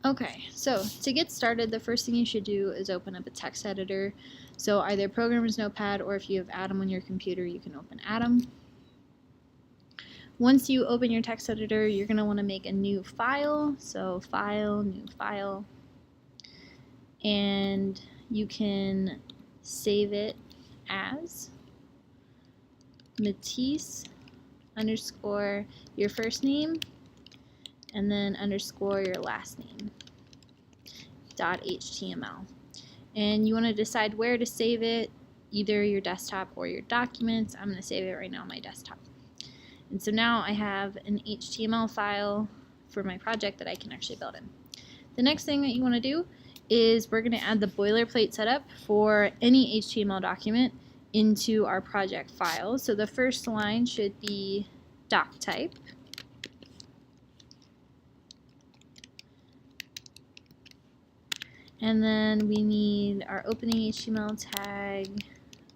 Okay, so to get started, the first thing you should do is open up a text editor. So either Programmer's Notepad, or if you have Atom on your computer, you can open Atom. Once you open your text editor, you're going to want to make a new file. So File, New File. And you can save it as Matisse _ your first name and then _ your last name .html. And you want to decide where to save it, either your desktop or your documents. I'm going to save it right now on my desktop. And so now I have an HTML file for my project that I can actually build in. The next thing that you want to do is we're going to add the boilerplate setup for any HTML document into our project file. So the first line should be doc type. And then we need our opening HTML tag,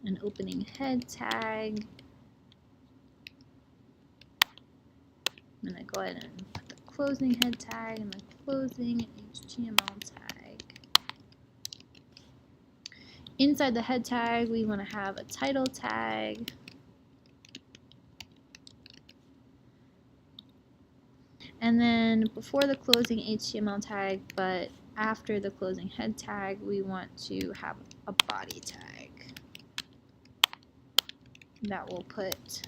an opening head tag. I'm going to go ahead and put the closing head tag and the closing HTML tag. Inside the head tag, we want to have a title tag. And then before the closing HTML tag, but after the closing head tag, we want to have a body tag. That will put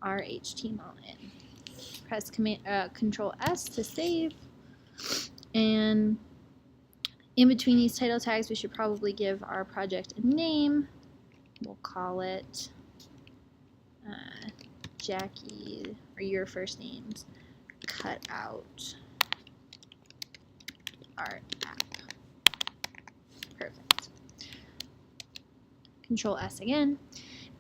our HTML in. Press Control S to save. And in between these title tags, we should probably give our project a name. We'll call it Jackie, or your first name's Cutout Art App. Perfect. Control S again.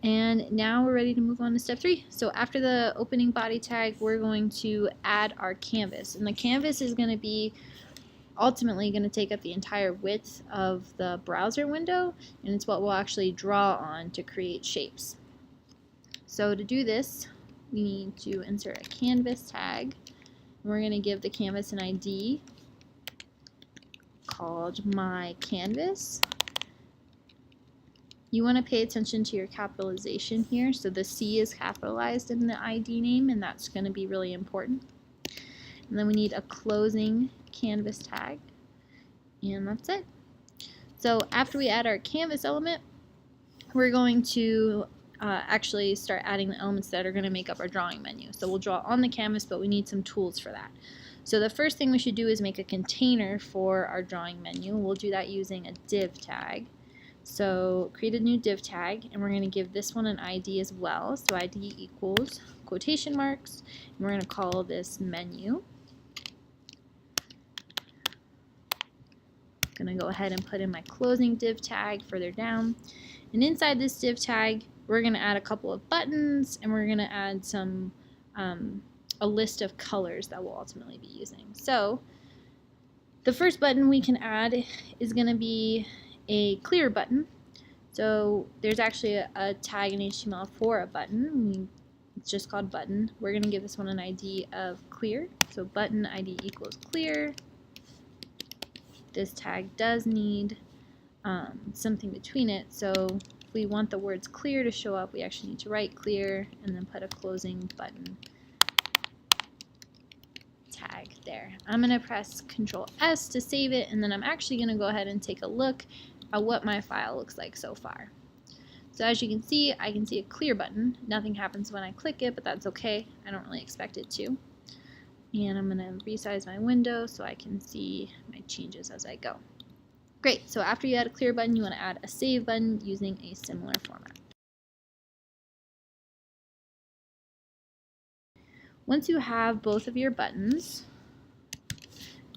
And now we're ready to move on to step 3. So after the opening body tag, we're going to add our canvas. And the canvas is going to be ultimately going to take up the entire width of the browser window, and it's what we'll actually draw on to create shapes. So to do this, we need to insert a canvas tag. And we're going to give the canvas an ID called My Canvas. You want to pay attention to your capitalization here. So the C is capitalized in the ID name, and that's going to be really important. And then we need a closing canvas tag, and that's it. So after we add our canvas element, we're going to actually start adding the elements that are going to make up our drawing menu. So we'll draw on the canvas, but we need some tools for that. So the first thing we should do is make a container for our drawing menu. We'll do that using a div tag. So create a new div tag, and we're going to give this one an ID as well. So ID equals quotation marks, and we're going to call this menu. I'm going to go ahead and put in my closing div tag further down. And inside this div tag, we're going to add a couple of buttons, and we're going to add some a list of colors that we'll ultimately be using. So the first button we can add is going to be a clear button. So there's actually a tag in HTML for a button. It's just called button. We're going to give this one an ID of clear. So button ID equals clear. This tag does need something between it. So if we want the words clear to show up, we actually need to write clear and then put a closing button tag there. I'm going to press Control S to save it, and then I'm actually going to go ahead and take a look at what my file looks like so far. So as you can see, I can see a clear button. Nothing happens when I click it, but that's okay. I don't really expect it to. And I'm going to resize my window so I can see my changes as I go. Great, so after you add a clear button, you want to add a save button using a similar format. Once you have both of your buttons,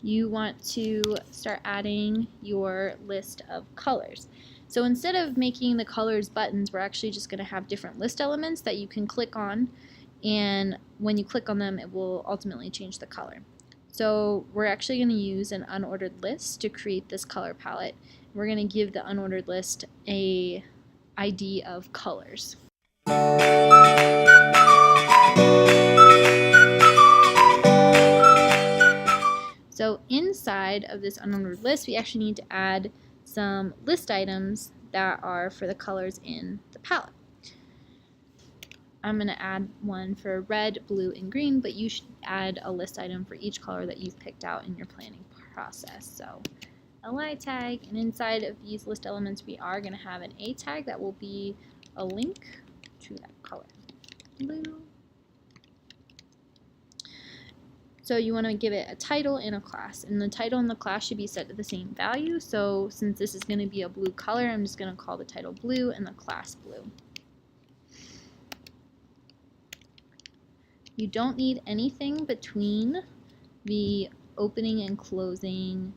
you want to start adding your list of colors. So instead of making the colors buttons, we're actually just going to have different list elements that you can click on, and when you click on them, it will ultimately change the color. So we're actually going to use an unordered list to create this color palette. We're going to give the unordered list a ID of colors. So inside of this unordered list, we actually need to add some list items that are for the colors in the palette. I'm going to add one for red, blue, and green, but you should add a list item for each color that you've picked out in your planning process. So LI tag, and inside of these list elements we are going to have an A tag that will be a link to that color, blue. So you want to give it a title and a class, and the title and the class should be set to the same value. So since this is going to be a blue color, I'm just going to call the title blue and the class blue. You don't need anything between the opening and closing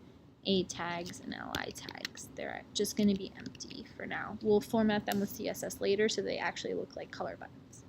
A tags and LI tags. They're just going to be empty for now. We'll format them with CSS later so they actually look like color buttons.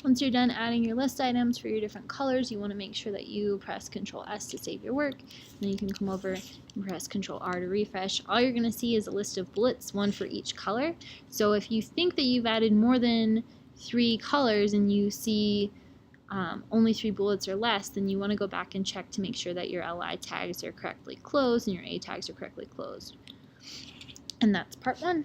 Once you're done adding your list items for your different colors, you want to make sure that you press Ctrl S to save your work. Then you can come over and press Ctrl R to refresh. All you're going to see is a list of bullets, one for each color. So if you think that you've added more than 3 colors and you see only 3 bullets or less, then you want to go back and check to make sure that your LI tags are correctly closed and your A tags are correctly closed. And that's part 1.